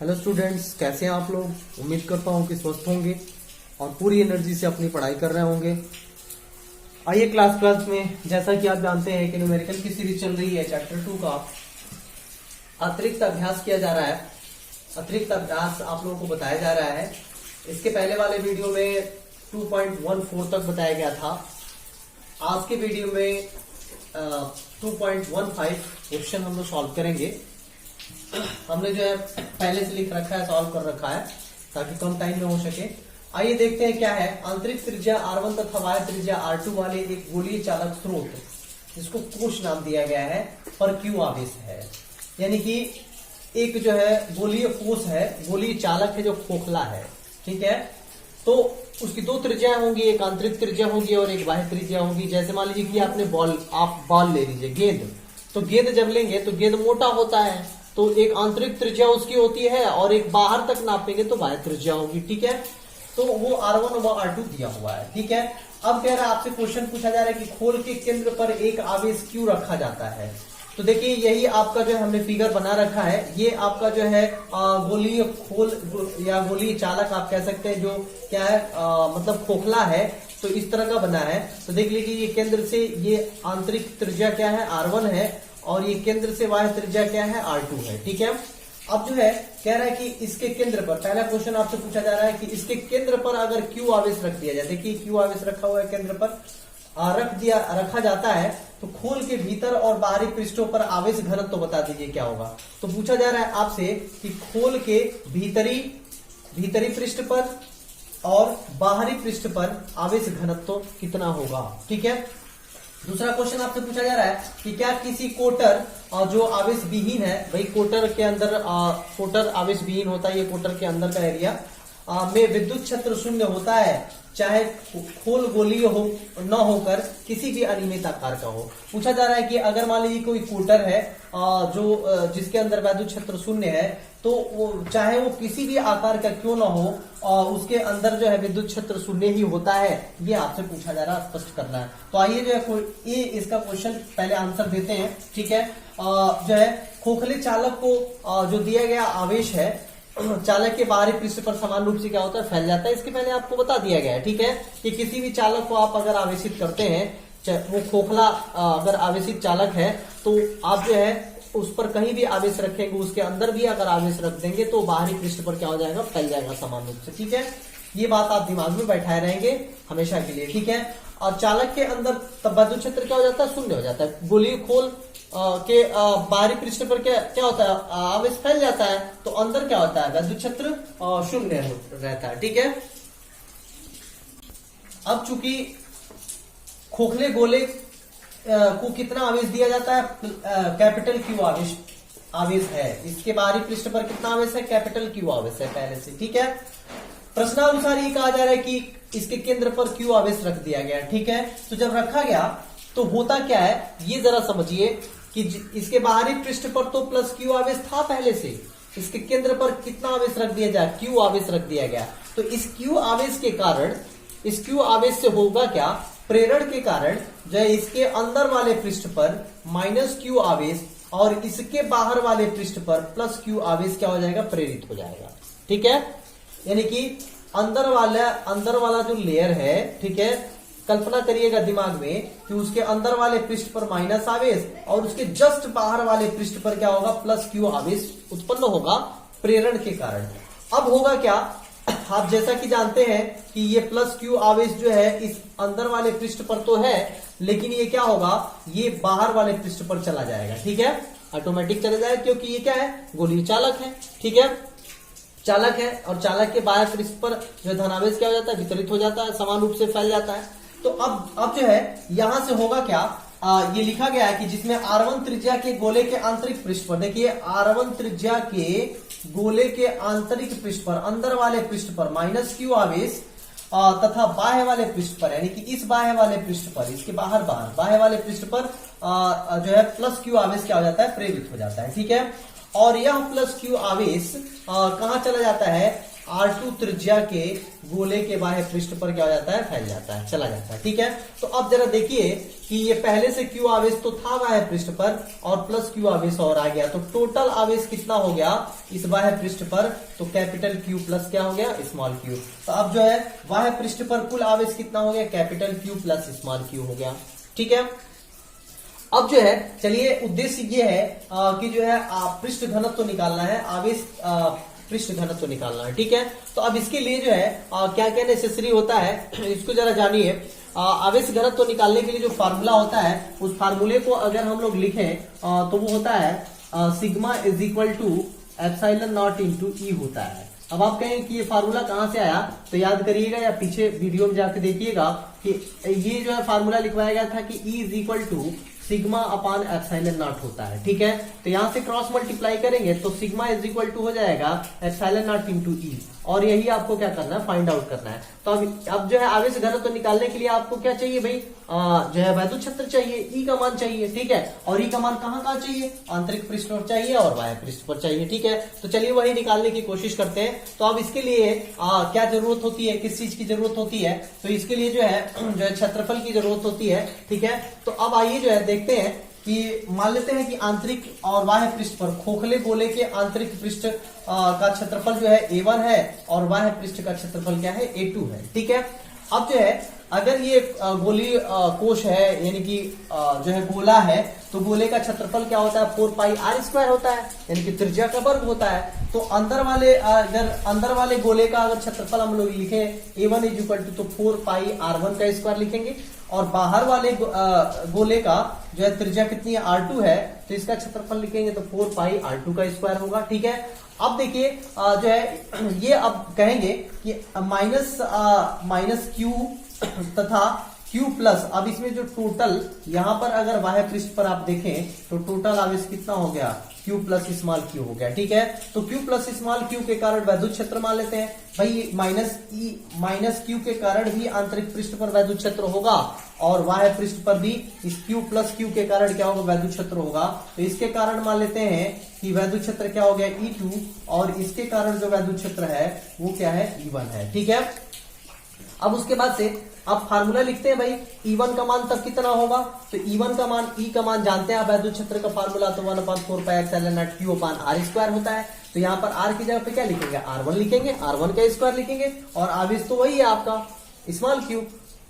Hello students, कैसे हैं आप लोग। उम्मीद करता हूं कि स्वस्थ होंगे और पूरी एनर्जी से अपनी पढ़ाई कर रहे होंगे। आइए क्लास में, जैसा कि आप जानते हैं कि न्यूमेरिकल की सीरीज चल रही है, चैप्टर 2 का अतिरिक्त अभ्यास किया जा रहा है। अतिरिक्त अभ्यास आप लोगों को बताया जा रहा है। इसके पहले वाले वीडियो में 2.14 तक बताया गया था। आज के वीडियो में 2.15 क्वेश्चन हम लोग सॉल्व करेंगे। हमने जो है पहले से लिख रखा है, सॉल्व कर रखा है ताकि कम टाइम में हो सके। आइए देखते हैं क्या है। आंतरिक त्रिज्या R1 तथा बाह्य त्रिज्या R2 वाले एक गोलीय चालक स्रोत, जिसको कोश नाम दिया गया है, पर Q आवेश है। यानी कि एक जो है गोलीय कोश है, गोलीय चालक है जो खोखला है। ठीक है, तो उसकी दो त्रिज्याएं होंगी, एक आंतरिक त्रिज्या होगी और एक बाह्य त्रिज्या होगी। जैसे मान लीजिए कि आपने आप बॉल ले लीजिए, गेंद। तो गेंद जब लेंगे तो गेंद मोटा होता है, तो एक आंतरिक त्रिज्या उसकी होती है और एक बाहर तक नापेंगे तो बाह्य त्रिज्या होगी। ठीक है, तो वो R1 व R2 दिया हुआ है। ठीक है, अब कह रहा है आपसे क्वेश्चन पूछा जा रहा है कि खोल के केंद्र पर एक आवेश क्यों रखा जाता है। तो देखिए, यही आपका जो हमने फिगर बना रखा है, ये आपका जो है गोलीय खोल या गोलीय चालक आप कह सकते हैं, जो क्या है मतलब खोखला है, तो इस तरह का बना है। तो देख लीजिए, ये केंद्र से ये आंतरिक त्रिज्या क्या है, R1 है, और ये केंद्र से बाह्य त्रिज्या क्या है, R2 है। ठीक है, अब जो है कह रहा है कि इसके केंद्र पर, पहला क्वेश्चन आपसे पूछा जा रहा है कि इसके केंद्र पर अगर Q आवेश रख दिया जाए। देखिए, Q आवेश रखा हुआ है, केंद्र पर रखा जाता है, तो खोल के भीतर और बाहरी पृष्ठों पर आवेश घनत्व तो बता दीजिए क्या होगा। तो पूछा जा रहा है आपसे कि खोल के भीतरी पृष्ठ पर और बाहरी पृष्ठ पर आवेश घनत्व कितना होगा। ठीक है, दूसरा क्वेश्चन आपसे पूछा जा रहा है कि क्या किसी कोटर जो आवेश विहीन है, भाई कोटर के अंदर कोटर आवेश विहीन होता है, ये कोटर के अंदर का एरिया में विद्युत क्षेत्र शून्य होता है, चाहे खोल गोलीय हो न होकर किसी भी अनियमित आकार का हो। पूछा जा रहा है कि अगर मान लीजिए कोई कोटर है जो जिसके अंदर विद्युत क्षेत्र शून्य है, तो वो चाहे वो किसी भी आकार का क्यों ना हो, उसके अंदर जो है विद्युत क्षेत्र शून्य ही होता है। ये आपसे पूछा जा रहा है, स्पष्ट करना है। तो आइए जो है ये इसका क्वेश्चन पहले आंसर देते हैं। ठीक है, जो है खोखले चालक को जो दिया गया आवेश है, चालक के बाहरी पृष्ठ पर समान रूप से क्या होता है, फैल जाता है। इसके पहले आपको बता दिया गया है। ठीक है, कि किसी भी चालक को आप अगर आवेशित करते हैं, वो खोखला अगर आवेशित चालक है, तो आप जो है उस पर कहीं भी आवेश रखेंगे, उसके अंदर भी अगर आवेश रख देंगे तो बाहरी पृष्ठ पर क्या हो जाएगा, फैल जाएगा समान रूप से। ठीक है, ये बात आप दिमाग में बैठाए रहेंगे हमेशा के लिए। ठीक है, और चालक के अंदर तब विद्युत क्षेत्र क्या हो जाता है, शून्य हो जाता है। गोलीय खोल के बाहरी पृष्ठ पर क्या होता है, आवेश फैल जाता है, तो अंदर क्या होता है, विद्युत क्षेत्र शून्य रहता है। ठीक है, अब चूंकि खोखले गोले को कितना आवेश दिया जाता है, कैपिटल Q आवेश है। इसके बाहरी पृष्ठ पर कितना आवेश है, कैपिटल Q आवेश है पहले से। ठीक है, प्रश्नानुसार ये कहा जा रहा है कि इसके केंद्र पर Q आवेश रख दिया गया। ठीक है, तो जब रखा गया तो होता क्या है, ये जरा समझिए कि इसके बाहरी पृष्ठ पर तो प्लस Q आवेश था पहले से, इसके केंद्र पर कितना आवेश रख दिया जाए, Q आवेश रख दिया गया। तो इस Q आवेश के कारण, इस Q आवेश से होगा क्या, प्रेरण के कारण जो है इसके अंदर वाले पृष्ठ पर माइनस Q आवेश और इसके बाहर वाले पृष्ठ पर प्लस Q आवेश क्या हो जाएगा, प्रेरित हो जाएगा। ठीक है, यानी कि अंदर वाला जो लेयर है, ठीक है, कल्पना करिएगा दिमाग में कि उसके अंदर वाले पृष्ठ पर माइनस आवेश और उसके जस्ट बाहर वाले पृष्ठ पर क्या होगा, प्लस Q आवेश उत्पन्न होगा प्रेरण के कारण। अब होगा क्या, आप जैसा कि जानते हैं कि ये प्लस Q आवेश जो है इस अंदर वाले पृष्ठ पर तो है, लेकिन ये क्या होगा, ये बाहर वाले पृष्ठ पर चला जाएगा। ठीक है, ऑटोमेटिक चला जाएगा, क्योंकि ये क्या है, गोलीय चालक है। ठीक है, चालक है और चालक के बाहर पृष्ठ पर जो धनावेश क्या हो जाता है, वितरित हो जाता है, समान रूप से फैल जाता है। तो अब जो है यहां से होगा क्या, ये लिखा गया है कि जिसमें R1 त्रिज्या के गोले के आंतरिक पृष्ठ पर, देखिए R1 त्रिज्या के गोले के आंतरिक पृष्ठ पर, अंदर वाले पृष्ठ पर माइनस Q आवेश तथा बाह्य वाले पृष्ठ पर, यानी कि इस बाह्य वाले पृष्ठ पर, इसके बाहर बाह्य वाले पृष्ठ पर जो है प्लस Q आवेश क्या हो जाता है, प्रेरित हो जाता है। ठीक है, और यह प्लस Q आवेश कहां चला जाता है, R2 त्रिज्या के गोले के बाह्य पृष्ठ पर क्या हो जाता है, फैल जाता है, चला जाता है। ठीक है, तो अब जरा देखिए कि ये पहले से Q आवेश तो था बाह्य पृष्ठ पर और प्लस Q आवेश और आ गया, तो टोटल आवेश कितना हो गया इस बाह्य पृष्ठ पर, तो कैपिटल Q प्लस क्या हो गया, स्मॉल q। तो अब जो है बाह्य पृष्ठ पर कुल आवेश कितना हो गया, capital Q plus small q हो गया। ठीक है, अब जो है चलिए उद्देश्य ये है कि जो है पृष्ठ घनत्व तो निकालना है, आवेश पृष्ठ घनत्व तो निकालना है। ठीक है, तो अब इसके लिए जो है क्या क्या नेसेसरी होता है इसको जरा जानिए। आवेश घनत्व तो निकालने के लिए जो फार्मूला होता है उस फार्मूले को अगर हम लोग लिखें तो वो होता है sigma is equal to epsilon naught into E होता है। अब आप कहें कि ये फार्मूला कहां से आया, तो याद करिएगा या पीछे वीडियो में जाके देखिएगा कि ये जो है फार्मूला लिखवाया गया था कि E is equal to sigma upon epsilon naught होता है। ठीक है, तो यहां से क्रॉस मल्टीप्लाई करेंगे तो सिग्मा इज इक्वल टू हो जाएगा एप्सिलॉन नॉट इंटू ई, और यही आपको क्या करना है, फाइंड आउट करना है। तो अब जो है आवेश घनत्व तो निकालने के लिए आपको क्या चाहिए भाई, जो है वैद्युत क्षेत्र चाहिए, ई का मान चाहिए। ठीक है, और ई का मान कहाँ चाहिए, आंतरिक पृष्ठ पर चाहिए और बाह्य पृष्ठ पर चाहिए। ठीक है, तो चलिए वही निकालने की कोशिश करते हैं। तो अब इसके लिए क्या जरूरत होती है, किस चीज की जरूरत होती है, तो इसके लिए जो है क्षेत्रफल की जरूरत होती है। ठीक है, तो अब आइए जो है देखते हैं कि मान लेते हैं कि आंतरिक और बाह्य पृष्ठ पर खोखले गोले के आंतरिक पृष्ठ का क्षेत्रफल जो है A1 है और बाह्य पृष्ठ का क्षेत्रफल क्या है, A2 है। ठीक है, अब जो है अगर ये गोलीय कोश है यानी कि जो है गोला है, तो गोले का क्षेत्रफल क्या होता है, 4 पाई आर स्क्वायर होता है, यानी कि त्रिज्या का वर्ग होता है। तो अंदर वाले गोले का अगर क्षेत्रफल हम लोग लिखे A1 इज इक्वल टू तो 4 पाई R1 का स्क्वायर लिखेंगे, और बाहर वाले गोले का जो है त्रिज्या कितनी है, R2 है, तो इसका क्षेत्रफल लिखेंगे तो 4 पाई R2 का स्क्वायर होगा। ठीक है, अब देखिए जो है ये अब कहेंगे कि माइनस क्यू तथा Q प्लस, अब इसमें जो टोटल यहाँ पर अगर बाह्य पृष्ठ पर आप देखें तो टोटल आवेश कितना हो गया, Q प्लस स्मॉल q हो गया। ठीक है, तो Q प्लस स्मॉल q के कारण वैद्युत क्षेत्र मान लेते हैं भाई, माइनस Q के कारण भी आंतरिक पृष्ठ पर वैद्युत क्षेत्र होगा और बाह्य पृष्ठ पर भी इस Q प्लस Q के कारण क्या होगा, वैद्युत क्षेत्र होगा। तो इसके कारण मान लेते हैं कि वैद्युत क्षेत्र क्या हो गया, E2, और इसके कारण जो वैद्युत क्षेत्र है वो क्या है, E1 है। ठीक है, अब उसके बाद से आप फार्मूला लिखते हैं भाई, E1 का मान तब कितना होगा, तो E1 का मान, E का मान जानते हैं आप वैद्युत क्षेत्र का फार्मूला, तो 1/4 pi epsilon not Q upon R square होता है। तो यहाँ पर R की जगह पे क्या लिखेंगे, R1 लिखेंगे, R1 का स्क्वायर लिखेंगे, और आवेश तो वही है आपका स्मॉल q।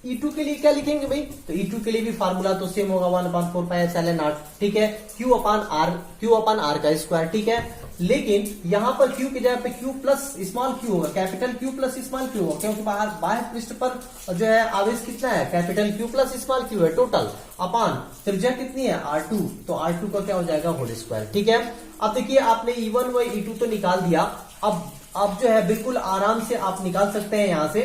E2 के लिए क्या लिखेंगे भाई, तो E2 के लिए भी फार्मूला तो सेम होगा 1/4 पाई एप्सिलॉन नॉट। ठीक है, Q अपान R का स्क्वायर। ठीक है, लेकिन यहाँ पर Q की जगह पे Q प्लस स्मॉल q होगा, capital Q plus small q होगा, क्योंकि बाह्य पृष्ठ पर जो है आवेश कितना है, capital Q plus small q है टोटल, अपान त्रिज्या कितनी है, R2, तो R2 का क्या हो जाएगा, होल स्क्वायर। ठीक है, अब देखिए आपने E1 व E2 तो निकाल दिया, अब जो है बिल्कुल आराम से आप निकाल सकते हैं यहाँ से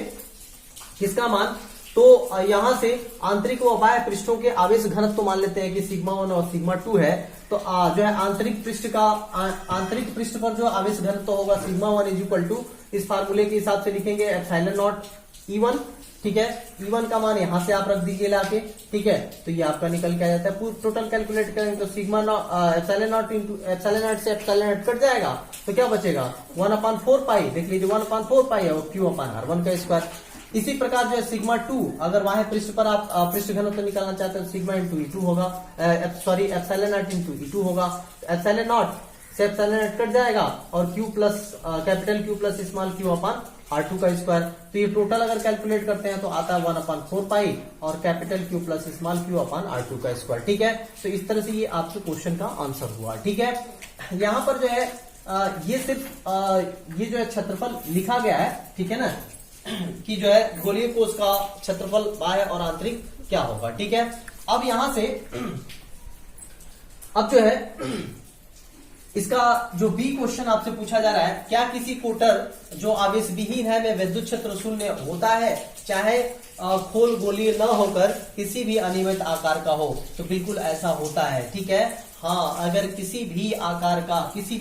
किसका मान, तो यहां से आंतरिक व बाह्य पृष्ठों के आवेश घनत्व तो मान लेते हैं कि सिग्मा 1 और सिग्मा 2 है। तो जो है आंतरिक पृष्ठ पर जो आवेश घनत्व होगा सिग्मा 1 इज इक्वल टू, इस फार्मूले के हिसाब से लिखेंगे एप्सिलॉन नॉट E1। ठीक है, E1 का मान यहां से आप रख दीजिए लाके। ठीक है, तो ये आपका निकल के आ जाता है, पूरा टोटल कैलकुलेट करेंगे तो sigma epsilon naught into epsilon not से एप्सिलॉन नॉट कट जाएगा, तो क्या बचेगा 1/4 पाई, देख लीजिए 1/4 पाई है वो Q अपान R1 का स्क्वायर। इसी प्रकार जो है सिग्मा 2, अगर बाह्य पृष्ठ पर आप पृष्ठ घनत्व निकालना चाहते हैं तो सिग्मा इंटू E2 होगा, sorry epsilon naught into E2 होगा, एप्सिलॉन नॉट से एप्सिलॉन नॉट कट जाएगा और Q plus capital Q plus small q अपान R2 का स्क्वायर। तो ये टोटल अगर कैलकुलेट करते हैं तो आता है 1/4 पाई और capital Q plus small q अपान R2 का स्क्वायर। ठीक है, तो इस तरह से ये आपके क्वेश्चन का आंसर हुआ। ठीक है, यहाँ पर जो है ये सिर्फ ये जो है क्षेत्रफल लिखा गया है, ठीक है ना, कि जो है गोलीय कोश का क्षेत्रफल बाह्य और आंतरिक क्या होगा। ठीक है, अब यहां से अब जो है इसका जो बी क्वेश्चन आपसे पूछा जा रहा है, क्या किसी कोटर जो आवेश विहीन है में विद्युत क्षेत्र शून्य होता है, चाहे खोल गोलीय न होकर किसी भी अनियमित आकार का हो, तो बिल्कुल ऐसा होता है। ठीक है, हाँ, अगर किसी भी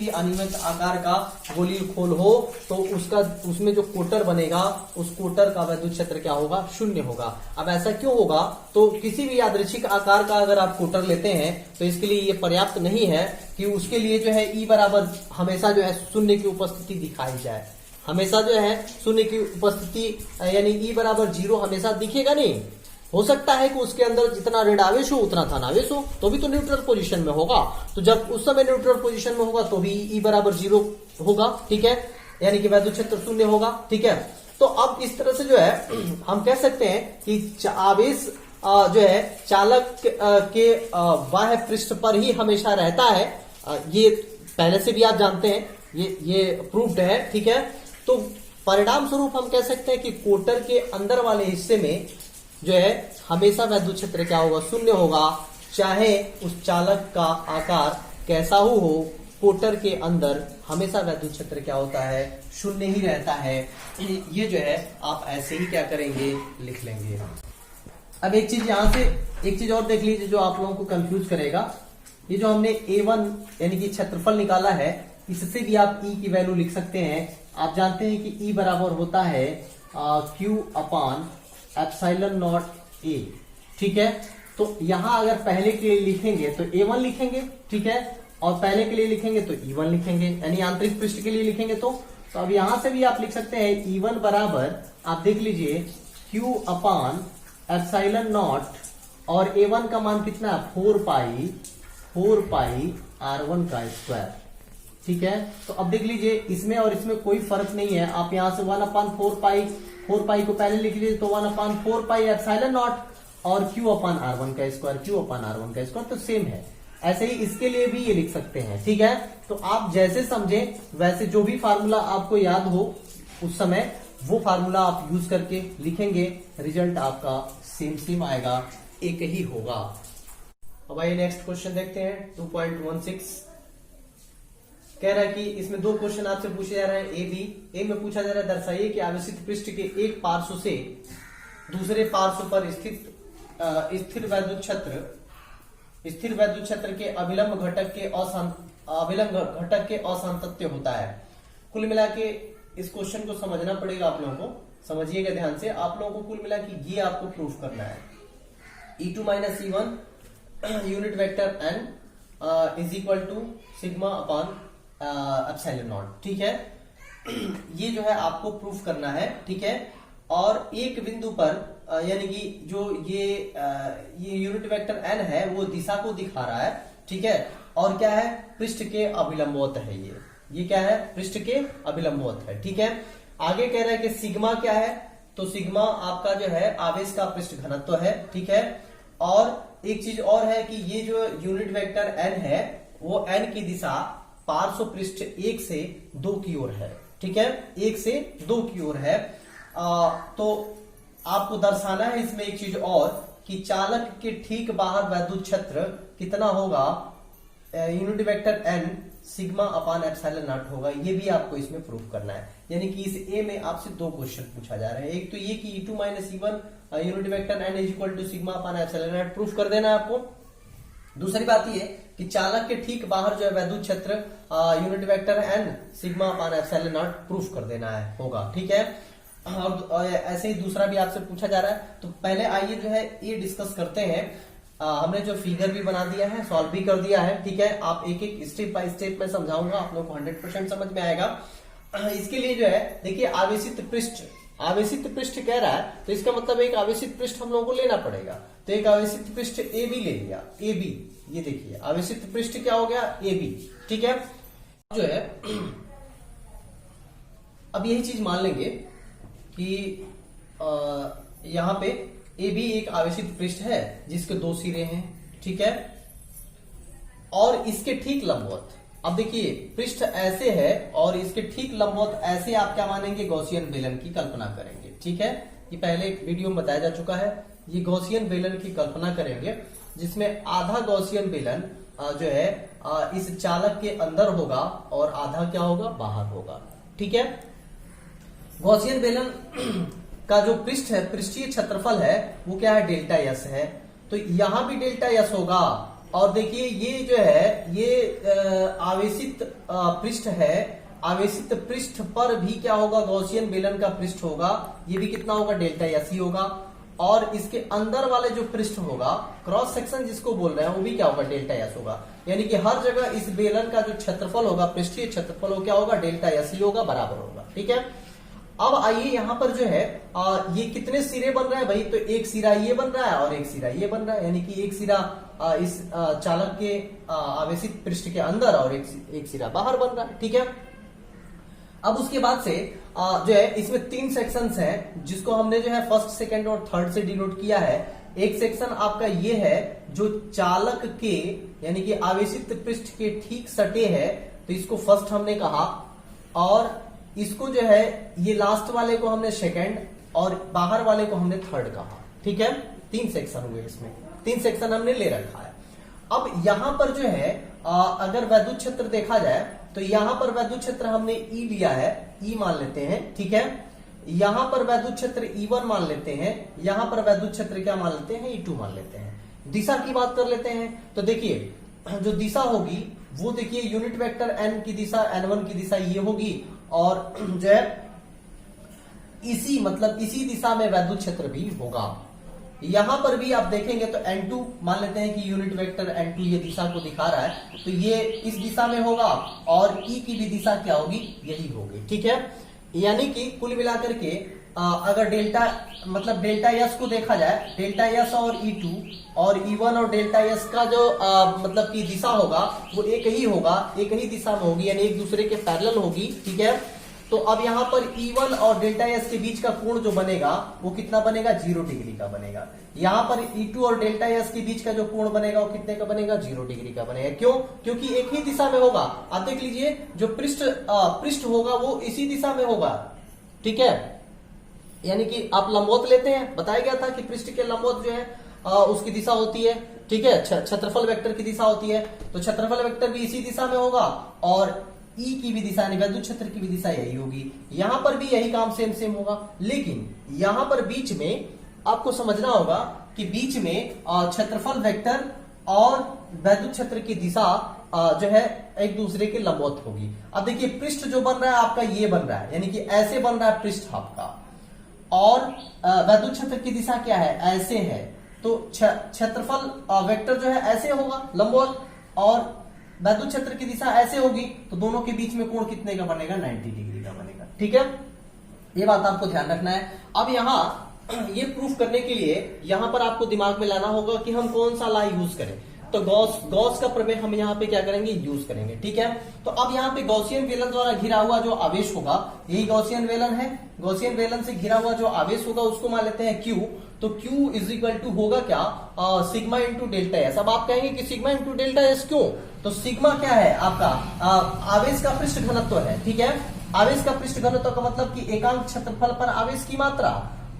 अनियमित आकार का गोलीय खोल हो तो उसमें जो कोटर बनेगा उस कोटर का विद्युत क्षेत्र क्या होगा, शून्य होगा। अब ऐसा क्यों होगा, तो किसी भी यादृच्छिक आकार का अगर आप कोटर लेते हैं तो इसके लिए ये पर्याप्त नहीं है कि उसके लिए जो है E बराबर हमेशा जो है शून्य की उपस्थिति दिखाई जाए। हमेशा जो है शून्य की उपस्थिति यानी ई बराबर 0 हमेशा दिखेगा नहीं। हो सकता है कि उसके अंदर जितना ऋण आवेश हो उतना धन आवेश हो, तो भी तो न्यूट्रल पोजीशन में होगा। तो जब उस समय न्यूट्रल पोजीशन में होगा तो भी ई बराबर 0 होगा, ठीक है, यानी कि वैद्युत क्षेत्र शून्य होगा, ठीक है। तो अब इस तरह से जो है हम कह सकते हैं कि आवेश जो है चालक के बाह्य पृष्ठ पर ही हमेशा रहता है। ये पहले से भी आप जानते हैं, ये प्रूव्ड है, ठीक है। तो परिणाम स्वरूप हम कह सकते हैं कि कोटर के अंदर वाले हिस्से में जो है हमेशा वैद्युत क्षेत्र क्या होगा, शून्य होगा, चाहे उस चालक का आकार कैसा हो, कोटर के अंदर हमेशा वैद्युत क्षेत्र क्या होता है, शून्य ही रहता है। ये जो है आप ऐसे ही क्या करेंगे, लिख लेंगे। अब एक चीज यहां से एक चीज और देख लीजिए जो आप लोगों को कंफ्यूज करेगा। ये जो हमने A1 यानी कि क्षेत्रफल निकाला है, इससे भी आप E की वैल्यू लिख सकते हैं। आप जानते हैं कि E बराबर होता है Q upon epsilon not A, ठीक है। तो यहां अगर पहले के लिए लिखेंगे तो A1 लिखेंगे, ठीक है, और पहले के लिए लिखेंगे तो E1 लिखेंगे, यानी आंतरिक पृष्ठ के लिए लिखेंगे तो अब यहां से भी आप लिख सकते हैं E1 बराबर, आप देख लीजिए Q अपान एप्सिलॉन नॉट, और A1 का मान कितना है, 4 पाई R1 का स्क्वायर, ठीक है। तो अब देख लीजिए इसमें और इसमें कोई फर्क नहीं है। आप यहां से 1/4 पाई को पहले लिख लीजिए तो 1/4 पाई एप्सिलॉन नॉट और Q अपान R1 का स्क्वायर, तो सेम है। ऐसे ही इसके लिए भी ये लिख सकते हैं, ठीक है। तो आप जैसे समझे वैसे जो भी फार्मूला आपको याद हो उस समय वो फार्मूला आप यूज करके लिखेंगे, रिजल्ट आपका सेम आएगा, एक ही होगा। अब आइए नेक्स्ट क्वेश्चन देखते हैं। 2.16 कह रहा है कि इसमें दो क्वेश्चन आपसे पूछे जा रहे हैं ए बी। ए में पूछा जा रहा है दर्शाइए कि आवेशित पृष्ठ के एक पार्श्व से दूसरे पार्श्व पर स्थिर वैद्युत क्षेत्र के अभिलंब घटक के असांतत्य होता है। कुल मिला के इस क्वेश्चन को समझना पड़ेगा आप लोगों को, समझिएगा ध्यान से। आप लोगों को कुल मिला के ये आपको प्रूफ करना है। E2 minus E1 unit vector n is equal to sigma upon epsilon naught, ठीक है। ये जो है आपको प्रूफ करना है, ठीक है। और एक बिंदु पर यानी कि जो ये यूनिट वेक्टर n है वो दिशा को दिखा रहा है, ठीक है। और क्या है, पृष्ठ के अभिलंबवत है। ये क्या है, पृष्ठ के अभिलंबवत है, ठीक है। आगे कह रहा है कि सिग्मा क्या है, तो सिग्मा आपका जो है आवेश का पृष्ठ घनत्व है, ठीक है। और एक चीज और है कि ये जो यूनिट वेक्टर n है वो n की दिशा पार्श्व पृष्ठ 1 से 2 की ओर है, ठीक है, 1 से 2 की ओर है। तो आपको दर्शाना है इसमें एक चीज और कि चालक के ठीक बाहर वैद्युत क्षेत्र कितना होगा, unit vector n sigma upon epsilon naught होगा। ये भी आपको इसमें प्रूफ करना है। यानी कि इस ए में आपसे दो क्वेश्चन पूछा जा रहा है। एक तो ये कि E2 minus E1 unit vector n is equal to sigma upon epsilon naught proof कर देना है आपको। दूसरी बात ये कि चालक के ठीक बाहर जो है वैद्युत क्षेत्र unit vector n sigma upon epsilon naught proof कर देना है होगा, ठीक है। और ऐसे ही दूसरा भी आपसे पूछा जा रहा है। तो पहले आइए जो है ये डिस्कस करते हैं। हमने जो फिगर भी बना दिया है, सॉल्व भी कर दिया है, ठीक है। आप एक एक स्टेप बाय स्टेप में समझाऊंगा, आप लोग को 100% समझ में आएगा। इसके लिए जो है देखिए आवेशित पृष्ठ कह रहा है, तो इसका मतलब एक आवेशित पृष्ठ हम लोगों को लेना पड़ेगा। तो एक आवेशित पृष्ठ ए बी ले लिया, ए बी, ये देखिए आवेशित पृष्ठ क्या हो गया, ए बी, ठीक है। जो है अब यही चीज मान लेंगे कि यहां पे ए बी एक आवेशित पृष्ठ है जिसके दो सिरे हैं, ठीक है, और इसके ठीक लंबवत। अब देखिए पृष्ठ ऐसे है और इसके ठीक लंबवत ऐसे आप क्या मानेंगे, गॉसियन बेलन की कल्पना करेंगे, ठीक है। ये पहले वीडियो में बताया जा चुका है। ये गॉसियन बेलन की कल्पना करेंगे जिसमें आधा गॉसियन बेलन जो है इस चालक के अंदर होगा और आधा क्या होगा, बाहर होगा, ठीक है। गॉसियन बेलन का जो पृष्ठ है, पृष्ठीय क्षेत्रफल है वो क्या है, डेल्टा यस है। तो यहां भी डेल्टा यस होगा। और देखिए ये जो है ये आवेशित पृष्ठ है, आवेशित पृष्ठ पर भी क्या होगा, गॉसियन बेलन का पृष्ठ होगा, ये भी कितना होगा, डेल्टा यस ही होगा। और इसके अंदर वाले जो पृष्ठ होगा, क्रॉस सेक्शन जिसको बोल रहे हैं, वो भी क्या होगा, डेल्टा यस होगा। यानी कि हर जगह इस बेलन का जो क्षेत्रफल होगा, पृष्ठीय क्षेत्रफल हो क्या होगा, डेल्टा यस ही होगा, बराबर होगा। ठीक है। अब आइए यहाँ पर जो है ये कितने सिरे बन रहे हैं भाई, तो एक सिरा ये बन रहा है और एक सिरा ये बन रहा है, यानी कि एक सिरा इस चालक के आवेशित पृष्ठ के अंदर और एक सिरा बाहर बन रहा है, ठीक है। अब उसके बाद से जो है इसमें 3 सेक्शंस हैं जिसको हमने जो है फर्स्ट, सेकंड और थर्ड से डिनोट किया है। एक सेक्शन आपका ये है जो चालक के यानी कि आवेशित पृष्ठ के ठीक सटे है, तो इसको फर्स्ट हमने कहा, और इसको जो है ये लास्ट वाले को हमने सेकंड और बाहर वाले को हमने थर्ड कहा, ठीक है। 3 सेक्शन हुए, इसमें 3 सेक्शन हमने ले रखा है। अब यहां पर जो है अगर वैद्युत क्षेत्र देखा जाए तो यहां पर वैद्युत क्षेत्र हमने ई लिया है, ई मान लेते हैं, ठीक है। यहां पर वैद्युत क्षेत्र E1 मान लेते हैं, यहां पर वैद्युत क्षेत्र क्या मान लेते हैं, E2 मान लेते हैं। दिशा की बात कर लेते हैं, तो देखिए जो दिशा होगी वो देखिए यूनिट वेक्टर n की दिशा, n1 की दिशा ये होगी, और जो है इसी मतलब इसी दिशा में वैद्युत क्षेत्र भी होगा। यहां पर भी आप देखेंगे तो n2 मान लेते हैं कि यूनिट वेक्टर n2 ये दिशा को दिखा रहा है, तो ये इस दिशा में होगा, और E की भी दिशा क्या होगी, यही होगी, ठीक है। यानी कि कुल मिलाकर के अगर डेल्टा मतलब डेल्टा यस को देखा जाए, डेल्टा यस और E2 और E1 और डेल्टा यस का जो मतलब की दिशा होगा वो एक ही होगा, एक ही दिशा में होगी, यानी एक दूसरे के पैरेलल होगी, ठीक है। तो अब यहाँ पर E1 और डेल्टा एस के बीच का कोण जो बनेगा वो कितना बनेगा, 0 डिग्री का बनेगा। यहाँ पर E2 और डेल्टा एस के बीच का जो कोण बनेगा वो कितने का बनेगा, 0 डिग्री का बनेगा। क्यों? क्योंकि एक ही दिशा में होगा। आप देख लीजिए जो पृष्ठ होगा वो इसी दिशा में होगा, ठीक है। यानी कि आप लंबवत लेते हैं, बताया गया था कि पृष्ठ के लंबवत जो है उसकी दिशा होती है, ठीक है, क्षेत्रफल वेक्टर की दिशा होती है, तो क्षेत्रफल वेक्टर भी इसी दिशा में होगा, और ई की भी दिशा यानी वैद्युत क्षेत्र की भी दिशा यही होगी। यहां पर भी यही काम सेम होगा, लेकिन यहां पर बीच में आपको समझना होगा कि बीच में क्षेत्रफल वेक्टर और वैद्युत क्षेत्र की दिशा जो है एक दूसरे के लंबवत होगी। अब देखिए पृष्ठ जो बन रहा है आपका ये बन रहा है, यानी कि ऐसे बन रहा है पृष्ठ आपका, और वैद्युत क्षेत्र की दिशा क्या है, ऐसे है, तो क्षेत्रफल वेक्टर जो है ऐसे होगा लंबवत, और वैद्युत क्षेत्र की दिशा ऐसे होगी, तो दोनों के बीच में कोण कितने का बनेगा, 90 डिग्री का बनेगा, ठीक है। ये बात आपको ध्यान रखना है। अब यहाँ ये प्रूफ करने के लिए यहां पर आपको दिमाग में लाना होगा कि हम कौन सा लॉ यूज करें, तो गॉस का प्रमेय हम यहाँ पे क्या करेंगे, यूज करेंगे, ठीक है। तो अब यहाँ पे गॉसियन वेलन द्वारा घिरा हुआ जो आवेश होगा, यही गॉसियन वेलन है, गॉसियन वेलन से घिरा हुआ जो आवेश होगा उसको मान लेते हैं Q, तो Q इज इक्वल टू होगा क्या, सिग्मा इंटू डेल्टा एस। अब आप कहेंगे कि सिग्मा इंटू डेल्टा एस क्यों, तो सिग्मा क्या है आपका आवेश का पृष्ठ घनत्व है, ठीक है। आवेश का पृष्ठ घनत्व का मतलब कि एकांक क्षेत्रफल पर आवेश की मात्रा,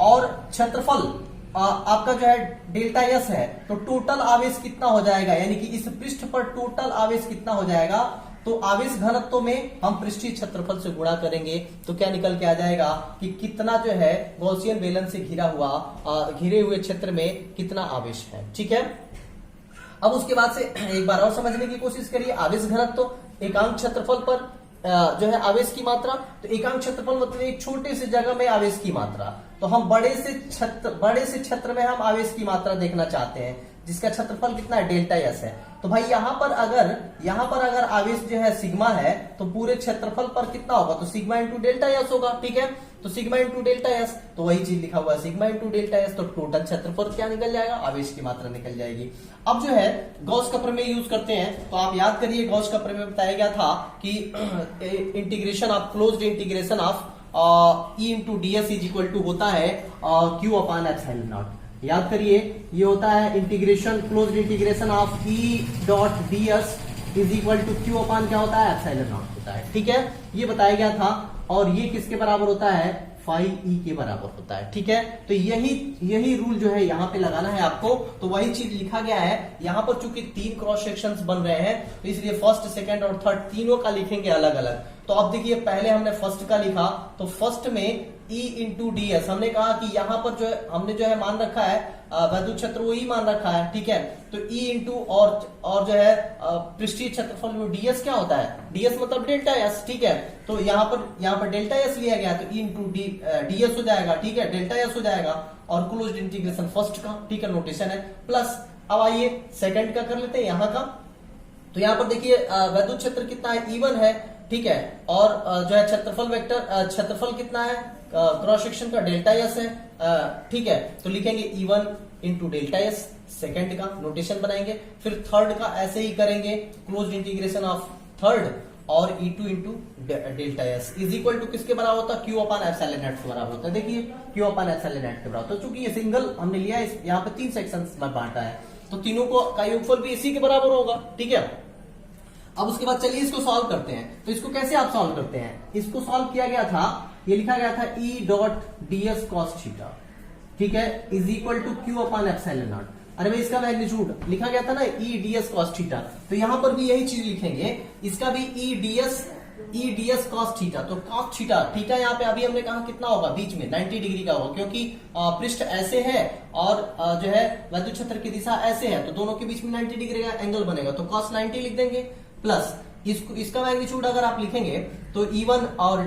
और क्षेत्रफल आपका जो है डेल्टा एस है, तो टोटल आवेश कितना हो जाएगा, यानी कि इस पृष्ठ पर टोटल आवेश कितना हो जाएगा, तो आवेश घनत्व में हम पृष्ठीय क्षेत्रफल से गुणा करेंगे, तो क्या निकल के आ जाएगा कि कितना जो है गॉसियन वेलन से घिरे हुए क्षेत्र में कितना आवेश है, ठीक है। अब उसके बाद से एक बार और समझने की कोशिश करिए, आवेश घनत्व एकांक क्षेत्रफल पर जो है आवेश की मात्रा, तो एकांक क्षेत्रफल मतलब एक छोटे से जगह में आवेश की मात्रा, तो हम बड़े से क्षेत्र में हम आवेश की मात्रा देखना चाहते हैं, जिसका क्षेत्रफल कितना है, डेल्टा एस है। तो भाई यहाँ पर अगर आवेश जो है सिग्मा है, तो पूरे क्षेत्रफल पर कितना होगा, तो सिग्मा इंटू डेल्टा एस होगा, ठीक है। तो सिग्मा इंटू डेल्टा एस, तो वही चीज लिखा हुआ है सिग्मा इंटू डेल्टा एस, तो टोटल क्षेत्रफल क्या निकल जाएगा, आवेश की मात्रा निकल जाएगी। अब जो है गॉस का प्रमेय यूज करते हैं, तो आप याद करिए गॉस का प्रमेय बताया गया था कि integration of closed integration of E into D S is equal to होता है क्यू अपॉन एप्सिलॉन नॉट। याद करिए ये होता है integration closed integration of E dot D S is equal to Q upon क्या होता है, एप्सिलॉन नॉट होता है, ठीक है। ये बताया गया था, और ये किसके बराबर होता है, फाई ई के बराबर होता है, ठीक है। तो यही रूल जो है यहाँ पे लगाना है आपको, तो वही चीज लिखा गया है यहाँ पर। चूंकि 3 क्रॉस सेक्शंस बन रहे हैं, तो इसलिए फर्स्ट, सेकंड और थर्ड तीनों का लिखेंगे अलग अलग। तो अब देखिए पहले हमने फर्स्ट का लिखा, तो फर्स्ट में E इंटू डी एस, हमने कहा कि यहाँ पर जो है हमने जो है मान रखा है वैद्युत क्षेत्र वो E मान रखा है, ठीक है। तो E इंटू और जो है पृष्ठीय क्षेत्रफल में ds क्या होता है, ds मतलब डेल्टा एस, ठीक है। तो यहाँ पर डेल्टा एस लिया गया, तो E इंटू डी एस हो जाएगा, ठीक है, डेल्टा एस हो जाएगा, और क्लोज्ड इंटीग्रेशन फर्स्ट का, ठीक है, नोटेशन है, प्लस अब आइए सेकंड का कर लेते हैं यहाँ का। तो यहाँ पर देखिए वैद्युत क्षेत्र कितना है, E1 है, ठीक है। और जो है क्षेत्रफल वेक्टर, क्षेत्रफल कितना है क्रॉस सेक्शन का, डेल्टा एस है, ठीक है। तो लिखेंगे E1 into delta S, second का नोटेशन बनाएंगे। फिर थर्ड का ऐसे ही करेंगे, क्लोज इंटीग्रेशन ऑफ थर्ड और E2 into delta S is equal to किसके बराबर होता है, Q अपान एप्सिलॉन नॉट के बराबर होता है। देखिए Q अपान एप्सिलॉन नॉट के बराबर। तो चूंकि ये सिंगल हमने लिया है, यहाँ पे 3 सेक्शंस में बांटा है, तो तीनों को का योगफल भी इसी के बराबर होगा, ठीक है। अब उसके बाद चलिए इसको सॉल्व करते हैं। तो इसको कैसे आप सॉल्व करते हैं, इसको सॉल्व किया गया था, ये लिखा गया था E dot ds cos theta, ठीक है, is equal to Q upon epsilon naught. अरे भाई इसका मैग्नीट्यूड लिखा गया था ना E ds cos थीटा, तो यहां पर भी यही चीज लिखेंगे, इसका भी E ds cos थीटा। तो cos थीटा, थीटा यहाँ पे अभी हमने कहा कितना होगा, बीच में 90 डिग्री का होगा, क्योंकि पृष्ठ ऐसे है और जो है वैद्युत क्षेत्र की दिशा ऐसे है, तो दोनों के बीच में 90 डिग्री का एंगल बनेगा। तो cos 90 लिख देंगे, प्लस इसका मैग्नीट्यूड अगर आप लिखेंगे तो E1 और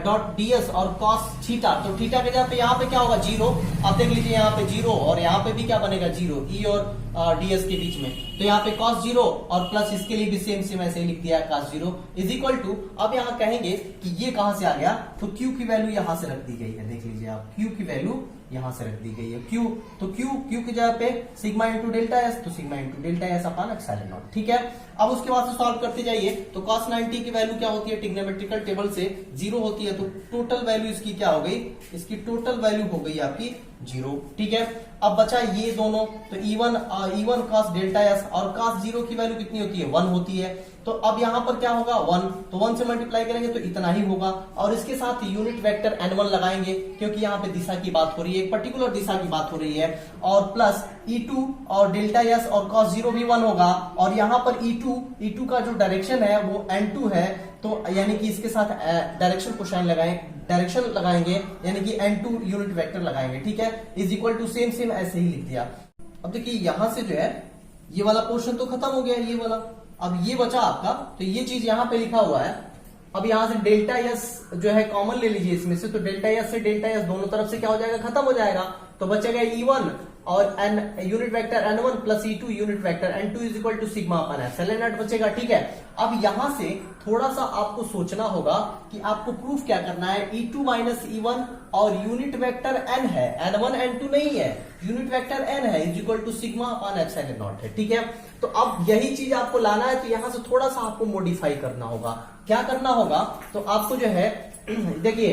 डॉट ds और cos थीटा, तो थीटा के जगह पे यहाँ पे क्या होगा, 0। अब देख लीजिए यहाँ पे 0 और यहाँ पे भी क्या बनेगा, 0, E और ds के बीच में, तो यहाँ पे cos 0 और प्लस इसके लिए भी सेम ऐसे ही लिख दिया cos 0 इज इक्वल टू, अब यहाँ कहेंगे कि ये कहां से आ गया, तो Q की वैल्यू यहां से रख दी गई है, देख लीजिए आप, Q की वैल्यू यहां से रख दी गई है, Q, तो Q की जगह पे सिग्मा इंटू डेल्टा एस, तो सिग्मा इंटू डेल्टा एस अपान एप्सिलॉन नॉट, ठीक है। अब उसके बाद से सॉल्व करते जाइए, तो cos 90 की वैल्यू क्या होती है, ट्रिग्नोमेट्रिकल टेबल से 0 होती है, तो टोटल वैल्यू इसकी क्या हो गई, इसकी टोटल वैल्यू हो गई आपकी 0, ठीक है। अब बचा ये दोनों, तो E1 cos डेल्टा एस और cos 0 की वैल्यू कितनी होती है, 1 होती है। तो अब यहां पर क्या होगा, 1, तो 1 से मल्टीप्लाई करेंगे तो इतना ही होगा, और इसके साथ यूनिट वेक्टर N1 लगाएंगे, क्योंकि यहाँ पे दिशा की बात हो रही है, एक पर्टिकुलर दिशा की बात हो रही है, और प्लस E2 और डेल्टा एस और cos 0 भी 1 होगा, और यहाँ पर E2 का जो डायरेक्शन है वो N2 है, तो यानी कि इसके साथ डायरेक्शन को साइन डायरेक्शन लगाएंगे, यानी कि N2 यूनिट वेक्टर लगाएंगे, ठीक है, इज इक्वल टू सेम ऐसे ही लिख दिया। अब देखिए यहां से जो है ये वाला पोर्शन तो खत्म हो गया, ये वाला, अब ये बचा आपका, तो ये चीज यहां पे लिखा हुआ है। अब यहां से डेल्टा एस जो है कॉमन ले लीजिए इसमें से, तो डेल्टा एस से डेल्टा एस दोनों तरफ से क्या हो जाएगा, खत्म हो जाएगा, तो बचेगा E1 और N unit vector N1 plus E2 unit vector N2 is equal to sigma upon epsilon naught बचेगा, ठीक है। अब यहां से थोड़ा सा आपको सोचना होगा कि आपको प्रूफ क्या करना है, E2 माइनस E1 और यूनिट वेक्टर N है, N1 N2 नहीं है, यूनिट वेक्टर N है, is equal to sigma upon epsilon naught है, ठीक है। तो अब यही चीज आपको लाना है, तो यहां से थोड़ा सा आपको मॉडिफाई करना होगा। क्या करना होगा, तो आपको जो है देखिए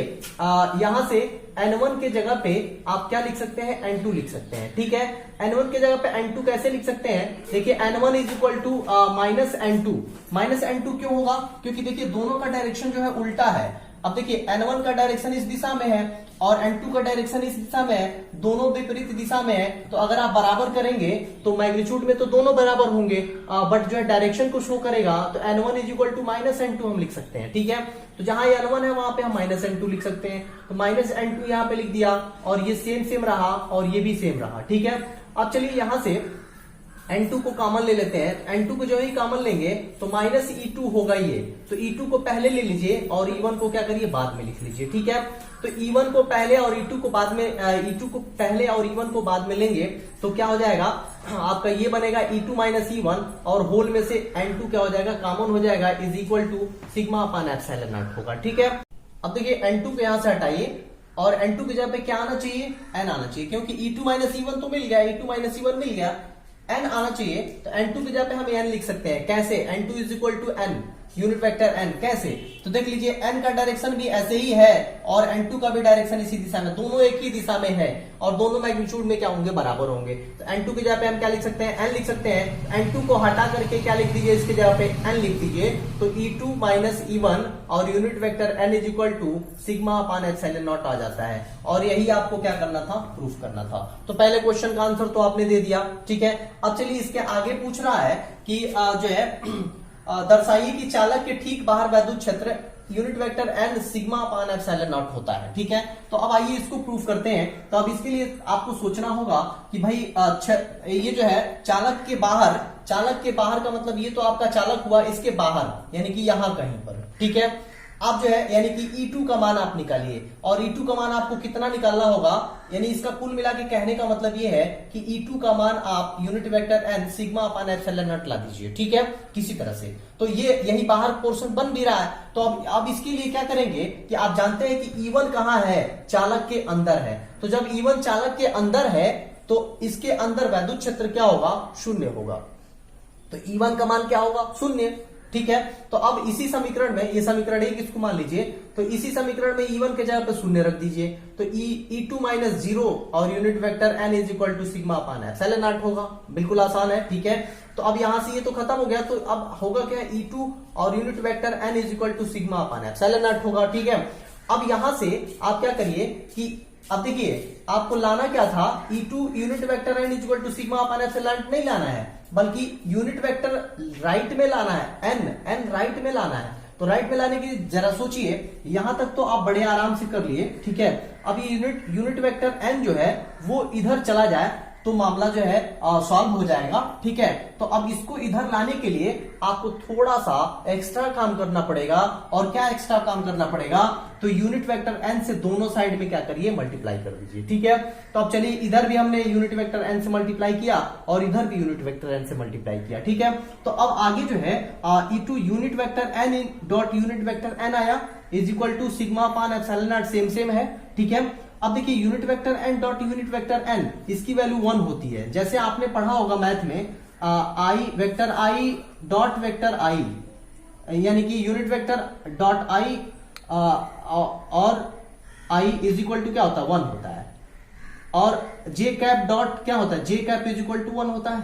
यहां से N1 के जगह पे आप क्या लिख सकते हैं, N2 लिख सकते हैं, ठीक है। N1 के जगह पे N2 कैसे लिख सकते हैं, देखिए N1 is equal to minus N2 क्यों होगा, क्योंकि देखिए दोनों का डायरेक्शन जो है उल्टा है। अब देखिए N1 का डायरेक्शन इस दिशा में है और N2 का डायरेक्शन इस दिशा में है, दोनों विपरीत दिशा में है, तो अगर आप बराबर करेंगे तो मैग्नीट्यूड में तो दोनों बराबर होंगे, बट जो है डायरेक्शन को शो करेगा, तो N1 is equal to minus N2 हम लिख सकते हैं, ठीक है। तो जहां ये N1 है वहां पे हम माइनस N2 लिख सकते हैं, तो माइनस N2 यहां पे लिख दिया, और ये सेम रहा और ये भी सेम रहा, ठीक है। अब चलिए यहां से N2 को कॉमन ले लेते हैं, N2 को जो ही कॉमन लेंगे तो माइनस E2 होगा ये, तो E2 को पहले ले लीजिए और E1 को क्या करिए, बाद में लिख लीजिए, ठीक है। तो E1 को पहले और E2 को बाद में, E2 को पहले और E1 को बाद में लेंगे तो क्या हो जाएगा आपका, ये बनेगा E2 माइनस E1 और होल में से N2 क्या हो जाएगा, कॉमन हो जाएगा, is equal to sigma upon epsilon naught होगा, ठीक है। अब देखिए N2 को यहां से हटाइए और N2 की जगह पे क्या आना चाहिए, N आना चाहिए, क्योंकि E2 माइनस E1 तो मिल गया, E2 माइनस E1 मिल गया, N आना चाहिए, तो N2 की जगह पे हम N लिख सकते हैं, कैसे, N2 is equal to N unit vector N, कैसे, तो देख लीजिए N का डायरेक्शन भी ऐसे ही है और N2 का भी डायरेक्शन इसी दिशा में, दोनों एक ही दिशा में है और दोनों मैग्नीट्यूड में क्या होंगे, बराबर होंगे, तो N2 की जगह पे हम क्या लिख सकते हैं, N लिख सकते हैं। N2 को हटा करके क्या लिख दीजिए, इसकी जगह पे N लिख दीजिए, तो E2 माइनस E1 और unit vector N is equal to sigma upon epsilon naught आ जाता है, और यही आपको क्या करना था, प्रूफ करना था। तो पहले क्वेश्चन का आंसर तो आपने दे दिया, ठीक है। अब चलिए इसके आगे पूछ रहा है कि जो है दर्शाइए कि चालक के ठीक बाहर वैद्युत क्षेत्र unit vector N sigma upon epsilon naught होता है, ठीक है। तो अब आइए इसको प्रूफ करते हैं। तो अब इसके लिए आपको सोचना होगा कि भाई ये जो है चालक के बाहर का मतलब ये तो आपका चालक हुआ इसके बाहर, यानी कि यहां कहीं पर, ठीक है। आप जो है यानी कि E2 का मान आप निकालिए, और E2 का मान आपको कितना निकालना होगा, यानी इसका कुल मिला के कहने का मतलब ये है कि E2 का मान आप unit vector n sigma upon epsilon naught ला दीजिए, ठीक है, किसी तरह से। तो ये यही बाहर पोर्शन बन भी रहा है। तो अब इसके लिए क्या करेंगे कि आप जानते हैं कि E1 कहां है, चालक के अंदर है। तो जब E1 चालक के अंदर है तो इसके अंदर वैद्युत क्षेत्र क्या होगा, शून्य होगा। तो E1 का मान क्या होगा, शून्य, ठीक है। तो अब इसी समीकरण में, ये समीकरण 1 इसको मान लीजिए, तो इसी समीकरण में E1 के जगह पे शून्य रख दीजिए, तो E2 माइनस 0 और unit vector n is equal to sigma upon epsilon naught होगा। बिल्कुल आसान है, ठीक है। तो अब यहां से ये तो खत्म हो गया, तो अब होगा क्या, E2 और unit vector n is equal to sigma upon epsilon naught होगा, ठीक है। अब यहां से आप क्या करिए कि अब देखिए आपको लाना क्या था, E2 unit vector n is equal to sigma upon epsilon naught नहीं लाना है, बल्कि यूनिट वेक्टर राइट में लाना है, n राइट में लाना है। तो राइट में लाने की जरा सोचिए, यहां तक तो आप बड़े आराम से कर लिए, ठीक है। अब ये यूनिट वेक्टर n जो है वो इधर चला जाए तो मामला जो है सॉल्व हो जाएगा, ठीक है। तो अब इसको इधर लाने के लिए आपको थोड़ा सा एक्स्ट्रा काम करना पड़ेगा। और क्या एक्स्ट्रा काम करना पड़ेगा, तो यूनिट वेक्टर n से दोनों साइड में क्या करिए, मल्टीप्लाई कर दीजिए, ठीक है। तो अब चलिए इधर भी हमने यूनिट वेक्टर n से मल्टीप्लाई किया और इधर भी यूनिट वेक्टर n से मल्टीप्लाई किया, ठीक है। तो अब आगे जो है E2 unit vector n dot unit vector n आया is equal to sigma upon epsilon naught, same है, ठीक है। अब देखिए unit vector n dot unit vector n, इसकी वैल्यू 1 होती है। जैसे आपने पढ़ा होगा मैथ में I vector I dot vector आई, यानी कि यूनिट वेक्टर डॉट आई और आई इज इक्वल टू क्या होता है, 1 होता है। और जे कैप डॉट क्या होता है, जे कैप इज इक्वल टू 1 होता है।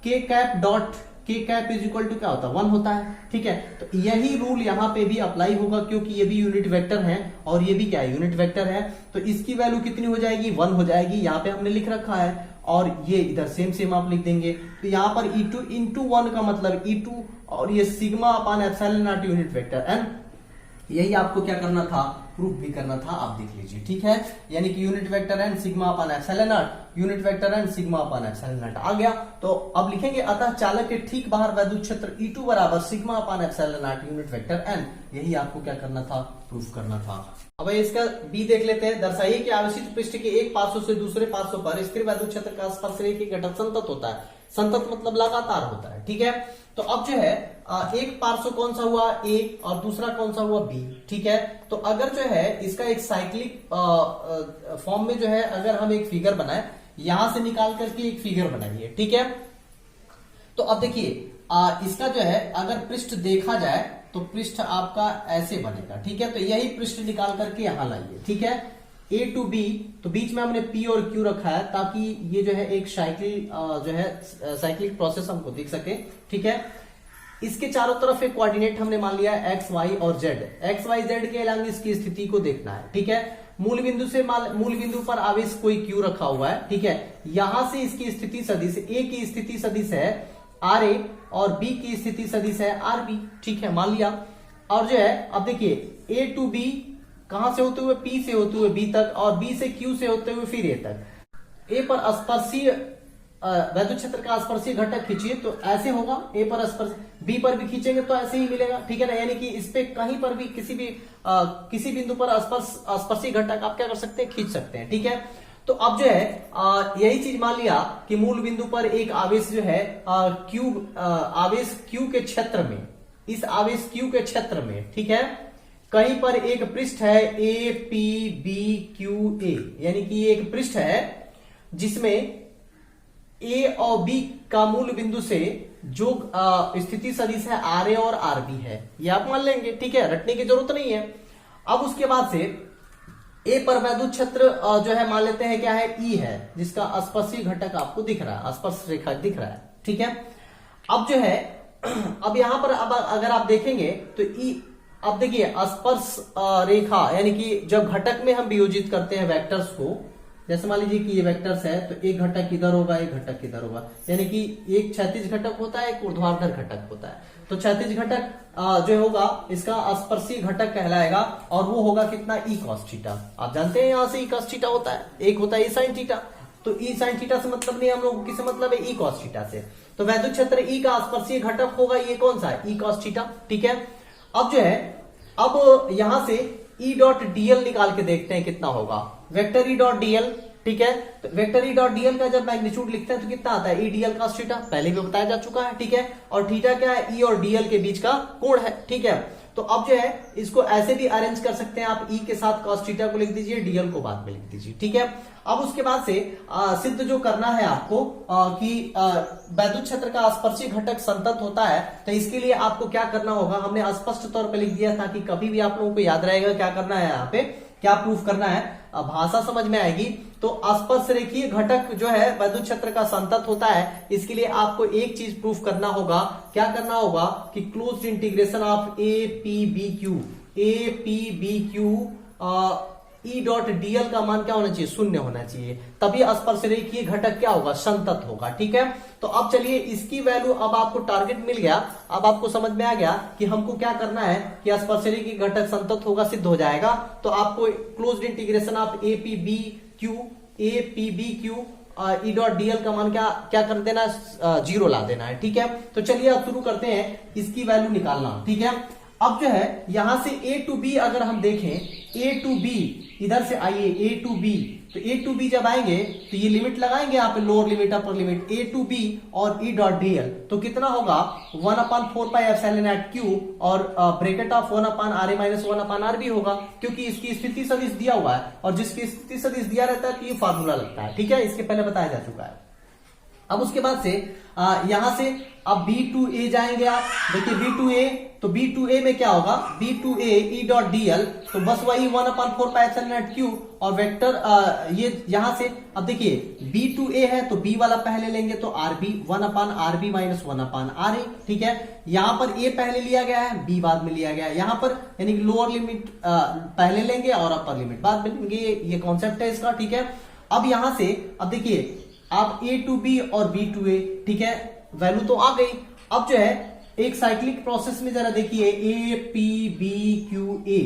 के कैप डॉट के कैप इज इक्वल टू क्या होता है, 1 होता है, ठीक है। तो यही रूल यहां पे भी अप्लाई होगा, क्योंकि ये भी यूनिट वेक्टर है और ये भी क्या है, यूनिट वेक्टर है। तो इसकी वैल्यू कितनी हो जाएगी, 1 हो जाएगी, यहाँ पे हमने लिख रखा है। और ये इधर सेम आप लिख देंगे। तो यहाँ पर E2 इंटू 1 का मतलब E2 और ये sigma upon epsilon naught unit vector n, यही आपको क्या करना था, प्रूफ भी करना था। आप देख लीजिए, ठीक है। यानी कि unit vector n sigma upon epsilon naught, unit vector n sigma upon epsilon naught आ गया। तो अब लिखेंगे अतः चालक के ठीक बाहर वैद्युत क्षेत्र E2 बराबर sigma upon epsilon naught unit vector n, यही आपको क्या करना था, प्रूफ करना था। अब इसका बी देख लेते हैं। दर्शाइए कि आवेशित पृष्ठ के एक पार्श्व से दूसरे पार्श्व पर स्थिर वैद्युत क्षेत्र का स्पर्श रेखा घटक संतत होता है। संतत मतलब लगातार होता है, ठीक है। तो अब जो है एक पार्श्व कौन सा हुआ, A, और दूसरा कौन सा हुआ, B, ठीक है। तो अगर जो है इसका एक साइक्लिक फॉर्म में जो है अगर हम एक फिगर बनाए, यहां से निकाल करके एक फिगर बनाइए, ठीक है। तो अब देखिए इसका जो है अगर पृष्ठ देखा जाए तो पृष्ठ आपका ऐसे बनेगा, ठीक है। तो यही पृष्ठ निकाल करके यहां लाइए, ठीक है। A टू B, तो बीच में हमने P और Q रखा है ताकि ये जो है एक साइक्लिक प्रोसेस हमको दिख सके, ठीक है। इसके चारों तरफ एक कोऑर्डिनेट हमने मान लिया है x, y और z। x, y, z के अलावा इसकी स्थिति को देखना है, ठीक है। मूल बिंदु पर आवेश कोई Q रखा हुआ है, ठीक है। यहां से इसकी स्थिति सदिश A की स्थिति सदिश है RA और B की स्थिति सदिश है RB, ठीक है, मान लिया। और जो है अब देखिए A टू B कहां से होते हुए, P से होते हुए B तक, और B से Q से होते हुए फिर A तक। A पर स्पर्शीय वैद्युत क्षेत्र का स्पर्शीय घटक खींचिए तो ऐसे होगा, A पर स्पर्श, B पर भी खींचेंगे तो ऐसे ही मिलेगा, ठीक है ना। यानी कि इस पे कहीं पर भी किसी बिंदु पर स्पर्शीय घटक आप क्या कर सकते हैं, खींच सकते हैं, ठीक है। तो अब जो है यही चीज मान लिया कि मूल बिंदु पर एक आवेश जो है आवेश Q के क्षेत्र में, इस आवेश Q के क्षेत्र में, ठीक है, कहीं पर एक पृष्ठ है A P B Q A, यानी कि एक पृष्ठ है जिसमें A और B का मूल बिंदु से जो स्थिति सदिश है RA और RB है, ये आप मान लेंगे, ठीक है, रटने की जरूरत नहीं है। अब उसके बाद से A पर वैद्युत क्षेत्र जो है मान लेते हैं क्या है, E है, जिसका स्पर्शीय घटक आपको दिख रहा है, स्पर्श रेखा दिख रहा है, ठीक है। अब जो है अब यहां पर अब अगर आप देखेंगे तो E, अब देखिए स्पर्श रेखा यानी कि जब घटक में हम वियोजित करते हैं वेक्टर्स को, जैसे मान लीजिए कि ये वेक्टर्स है तो एक घटक इधर होगा, एक घटक इधर होगा, यानी कि एक क्षैतिज घटक होता है, एक ऊर्ध्वाधर घटक होता है। तो क्षैतिज घटक जो होगा इसका स्पर्शीय घटक कहलाएगा और वो होगा कितना, E cos थीटा। आप जानते हैं यहां से E cos थीटा होता है, एक होता है E sin थीटा। तो E sin थीटा से मतलब नहीं हम लोग, किससे मतलब है, E cos थीटा से। तो वैद्युत क्षेत्र E का स्पर्शीय घटक होगा ये कौन सा है, E cos थीटा, ठीक है। अब जो है अब यहां से ई डॉट डीएल निकाल के देखते हैं कितना होगा। वेक्टर ई डॉट डीएल, ठीक है, तो वेक्टर ई डॉट डीएल का जब मैग्नीट्यूड लिखते हैं तो कितना आता है, ई डीएल cos थीटा, पहले भी बताया जा चुका है, ठीक है। और थीटा क्या है, ई और डीएल के बीच का कोण है, ठीक है। तो अब जो है इसको ऐसे भी अरेंज कर सकते हैं आप, ई के साथ cos थीटा को लिख दीजिए, डीएल को बाद में लिख दीजिए, ठीक है। अब उसके बाद से सिद्ध जो करना है आपको कि वैद्युत क्षेत्र का स्पर्शी घटक संतत होता है, तो इसके लिए आपको क्या करना होगा, हमने स्पष्ट तौर पे लिख दिया ताकि कभी भी आप लोगों को याद रहेगा क्या करना है, यहाँ पे क्या प्रूफ करना है, भाषा समझ में आएगी। तो स्पर्श रेखीय घटक जो है वैद्युत क्षेत्र का संतत होता है, इसके लिए आपको एक चीज प्रूफ करना होगा, क्या करना होगा कि closed integration of A P B Q E dot DL का मान क्या होना चाहिए, शून्य होना चाहिए, तभी स्पर्श रेखीय घटक क्या होगा, संतत होगा, ठीक है। तो अब चलिए इसकी वैल्यू, अब आपको टारगेट मिल गया, अब आपको समझ में आ गया कि हमको क्या करना है कि स्पर्श रेखीय घटक संतत होगा, सिद्ध हो जाएगा। तो आपको closed integration of A P B Q E dot DL का मान क्या कर देना, 0 ला देना है, ठीक है। तो चलिए अब शुरू करते हैं इसकी वैल्यू निकालना, ठीक है। अब जो है यहां से ए टू बी अगर हम देखें, ए टू बी इधर से आइए, ए टू बी, तो ए टू बी जब आएंगे तो ये लिमिट लगाएंगे यहाँ पे, lower limit upper limit, A to B और ई डॉट डीएल, तो कितना होगा 1/4πε और ब्रैकेट ऑफ 1/r - 1/r होगा, क्योंकि इसकी स्थिति सदिश दिया हुआ है और जिसकी स्थिति सदिश दिया रहता है तो ये फॉर्मूला लगता है, ठीक है, इसके पहले बताया जा चुका है। अब उसके बाद से यहां से अब B2A जाएंगे आप, देखिए B2A, तो B2A में क्या होगा, B2A ई डॉट डीएल, तो बस वही 1/4πε और वेक्टर ये यहां से, अब देखिए B2A है तो B वाला पहले लेंगे तो RB 1/RB - 1/RA, ठीक है। यहां पर A पहले लिया गया है, B बाद में लिया गया है, यहां पर यानी कि लोअर लिमिट पहले लेंगे और अपर लिमिट बाद में लेंगे, ये कॉन्सेप्ट है इसका, ठीक है। अब यहां से अब देखिए आप ए टू बी और बी टू ए, ठीक है, वैल्यू तो आ गई। अब जो है एक साइक्लिक प्रोसेस में जरा देखिए, A P B Q A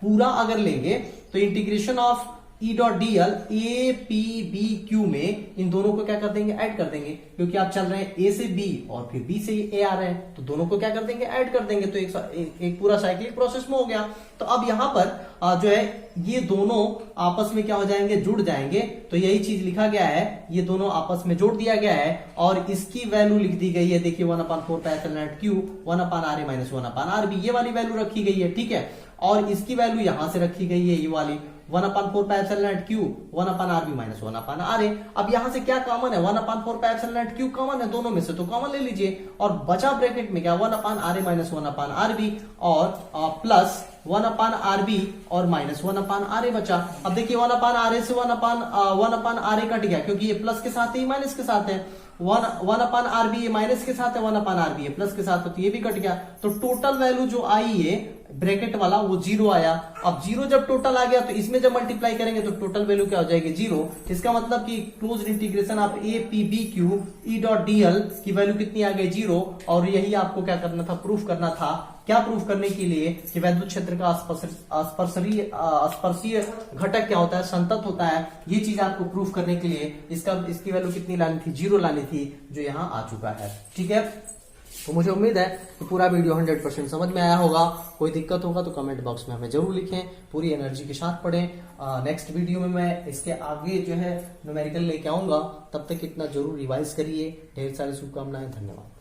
पूरा अगर लेंगे तो integration of E dot DL A P B Q में इन दोनों को क्या कर देंगे, ऐड कर देंगे, क्योंकि आप चल रहे हैं ए से बी और फिर बी से ए आ रहे हैं, तो दोनों को क्या कर देंगे, ऐड कर देंगे, तो एक पूरा साइक्लिक प्रोसेस में हो गया। तो अब यहां पर जो है ये दोनों आपस में क्या हो जाएंगे, जुड़ जाएंगे, तो यही चीज लिखा गया है, ये दोनों आपस में जोड़ दिया गया है और इसकी वैल्यू लिख दी गई है, देखिए 1/4πε 1/RA - 1/RB, ये वाली वैल्यू रखी गई है, ठीक है। और इसकी वैल्यू यहां से रखी गई है, ये वाली 1/4πε 1/RB - 1/RA। अब यहां से क्या कॉमन है, 1/4πε कॉमन है दोनों में से, तो कॉमन ले लीजिए और बचा ब्रैकेट में क्या 1/RA - 1/RB और प्लस 1/RB और माइनस 1/RA बचा। अब देखिए 1/RA से 1/RA कट गया, क्योंकि ये प्लस के साथ है, माइनस के साथ है, 1/RB ये माइनस के साथ है, 1/RB ये प्लस के साथ है, तो ये भी कट गया। तो टोटल वैल्यू जो आई है ब्रैकेट वाला वो 0 आया। अब 0 जब टोटल आ गया तो इसमें जब मल्टीप्लाई करेंगे तो टोटल वैल्यू क्या हो जाएगी, 0। इसका मतलब कि closed integration of A P B Q E dot DL की वैल्यू कितनी आ गई, 0। और यही आपको क्या करना था, प्रूफ करना था। क्या प्रूफ करने के लिए कि वैद्युत क्षेत्र का स्पर्शीय घटक क्या होता है, संतत होता है। ये चीज आपको प्रूफ करने के लिए इसकी वैल्यू कितनी लानी थी, 0 लानी थी, जो यहाँ आ चुका है, ठीक है। तो मुझे उम्मीद है कि पूरा वीडियो 100% समझ में आया होगा। कोई दिक्कत होगा तो कमेंट बॉक्स में हमें जरूर लिखें, पूरी एनर्जी के साथ पढ़ें। नेक्स्ट वीडियो में मैं इसके आगे जो है न्यूमेरिकल लेके आऊंगा, तब तक इतना जरूर रिवाइज करिए। ढेर सारी शुभकामनाएं, धन्यवाद।